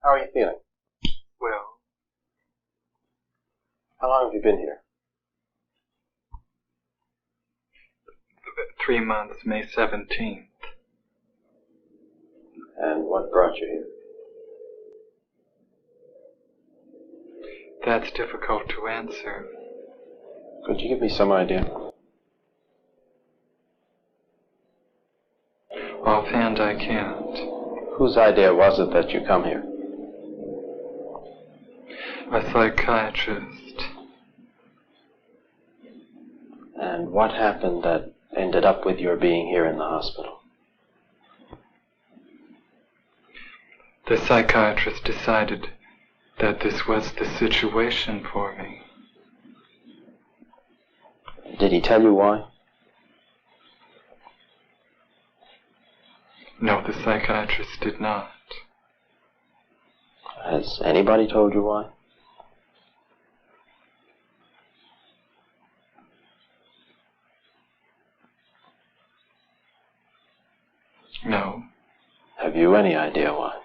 How are you feeling? Well. How long have you been here? 3 months, May 17th. And what brought you here? That's difficult to answer. Could you give me some idea? Offhand, I can't. Whose idea was it that you come here? A psychiatrist. And what happened that ended up with your being here in the hospital? The psychiatrist decided that this was the situation for me. Did he tell you why? No, the psychiatrist did not. Has anybody told you why? No. Have you any idea why?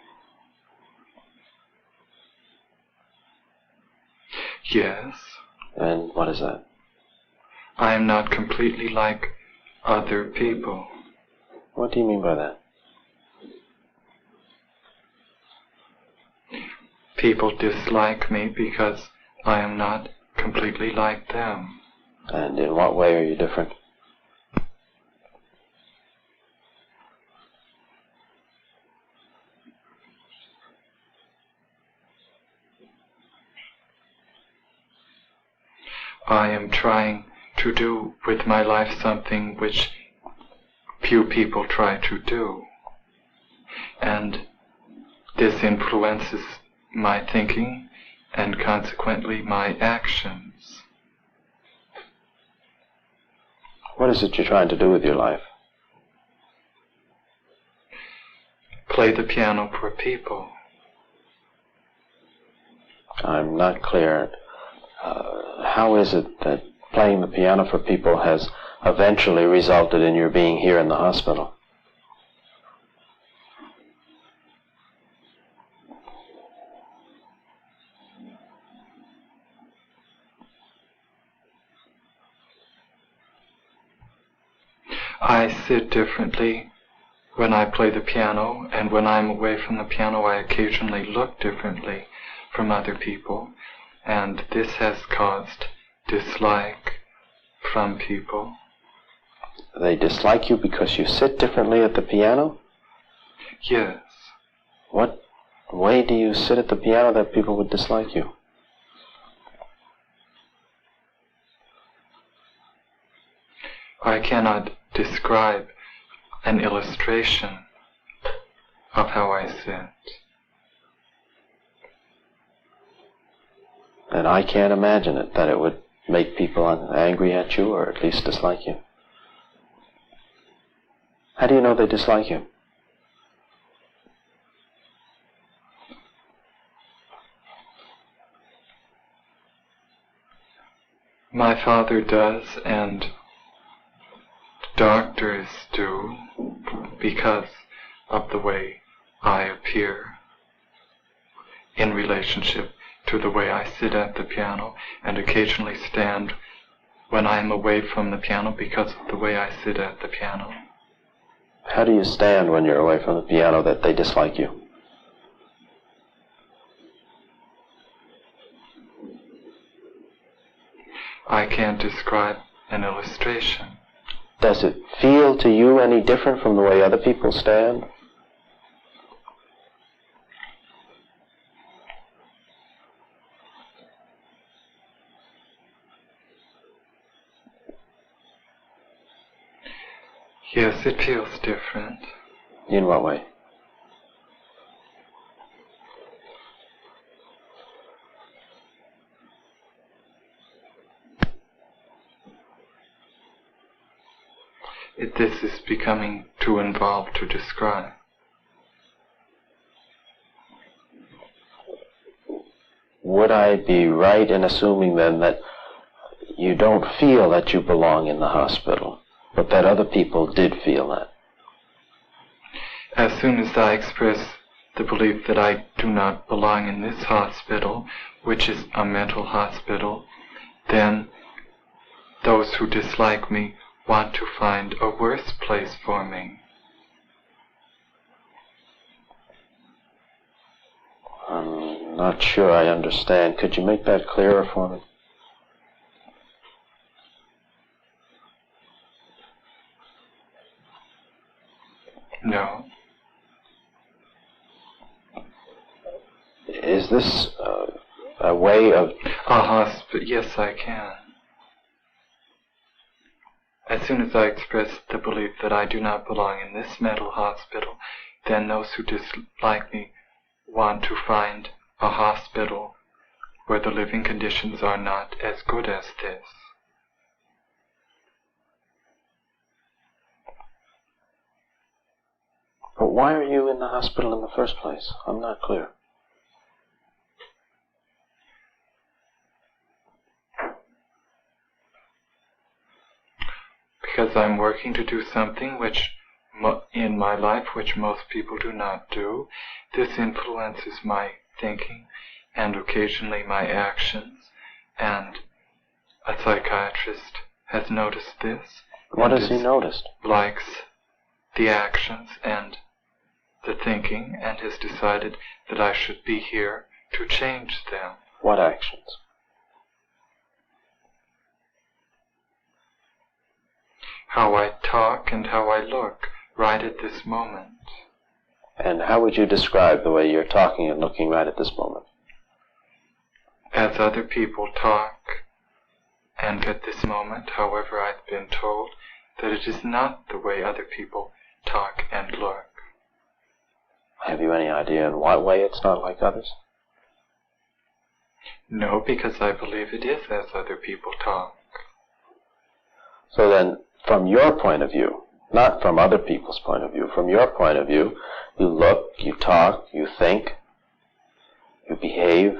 Yes. And what is that? I am not completely like other people. What do you mean by that? People dislike me because I am not completely like them. And in what way are you different? I am trying to do with my life something which few people try to do. And this influences my thinking and consequently my actions. What is it you're trying to do with your life? Play the piano for people. I'm not clear. How is it that playing the piano for people has eventually resulted in your being here in the hospital? I sit differently when I play the piano, and when I'm away from the piano I occasionally look differently from other people, and this has caused dislike from people. They dislike you because you sit differently at the piano? Yes. What way do you sit at the piano that people would dislike you? I cannot describe an illustration of how I sit. And I can't imagine it, that it would make people angry at you or at least dislike you. How do you know they dislike you? My father does, and doctors do, because of the way I appear in relationship to the way I sit at the piano, and occasionally stand when I am away from the piano because of the way I sit at the piano. How do you stand when you're away from the piano that they dislike you? I can't describe an illustration. Does it feel to you any different from the way other people stand? Yes, it feels different. In what way? This is becoming too involved to describe. Would I be right in assuming then that you don't feel that you belong in the hospital, but that other people did feel that? As soon as I express the belief that I do not belong in this hospital, which is a mental hospital, then those who dislike me want to find a worse place for me. I'm not sure I understand. Could you make that clearer for me? No. Is this a way of... A hospital? Yes, I can. As soon as I express the belief that I do not belong in this mental hospital, then those who dislike me want to find a hospital where the living conditions are not as good as this. But why are you in the hospital in the first place? I'm not clear. Because I'm working to do something which in my life which most people do not do. This influences my thinking and occasionally my actions, and a psychiatrist has noticed this. What has he noticed? Likes the actions and the thinking, and has decided that I should be here to change them. What actions? How I talk and how I look right at this moment. And how would you describe the way you're talking and looking right at this moment? As other people talk, and at this moment, however, I've been told that it is not the way other people talk and look. Have you any idea in what way it's not like others? No, because I believe it is as other people talk. So then, from your point of view, not from other people's point of view, from your point of view, you look, you talk, you think, you behave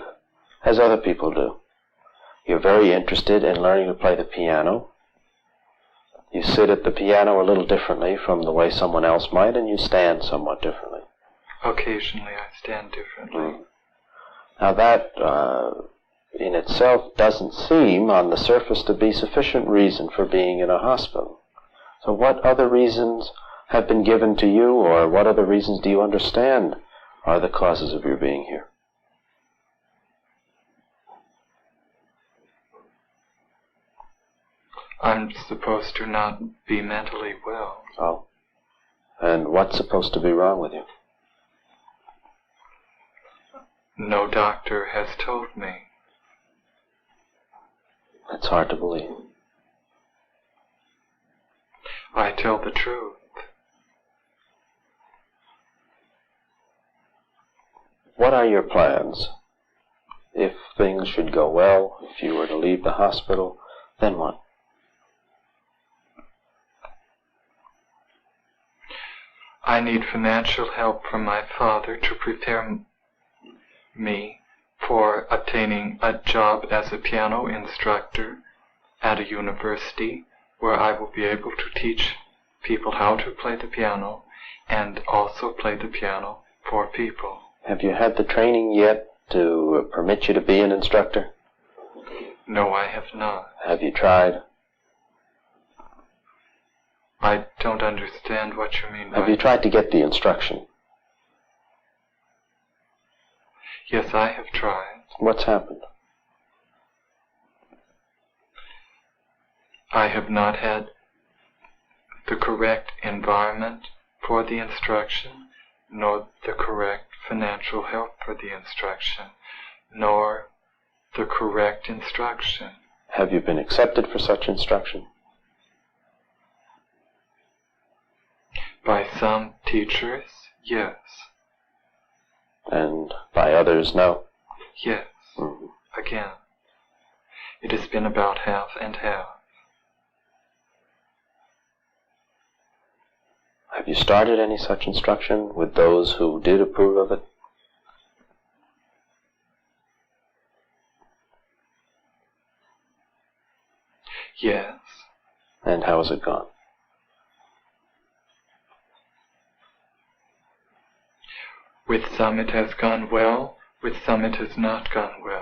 as other people do. You're very interested in learning to play the piano. You sit at the piano a little differently from the way someone else might, and you stand somewhat differently. Occasionally I stand differently. Now that, in itself, doesn't seem, on the surface, to be sufficient reason for being in a hospital. So what other reasons have been given to you, or what other reasons do you understand are the causes of your being here? I'm supposed to not be mentally well. Oh. And what's supposed to be wrong with you? No doctor has told me. It's hard to believe. I tell the truth. What are your plans? If things should go well, if you were to leave the hospital, then what? I need financial help from my father to prepare me for obtaining a job as a piano instructor at a university where I will be able to teach people how to play the piano and also play the piano for people. Have you had the training yet to permit you to be an instructor? No, I have not. Have you tried? I don't understand what you mean by... Have you tried to get the instruction? Yes, I have tried. What's happened? I have not had the correct environment for the instruction, nor the correct financial help for the instruction, nor the correct instruction. Have you been accepted for such instruction? By some teachers, yes. And by others, no? Yes. Again, it has been about half and half. Have you started any such instruction with those who did approve of it? Yes. And how has it gone? With some it has gone well, with some it has not gone well.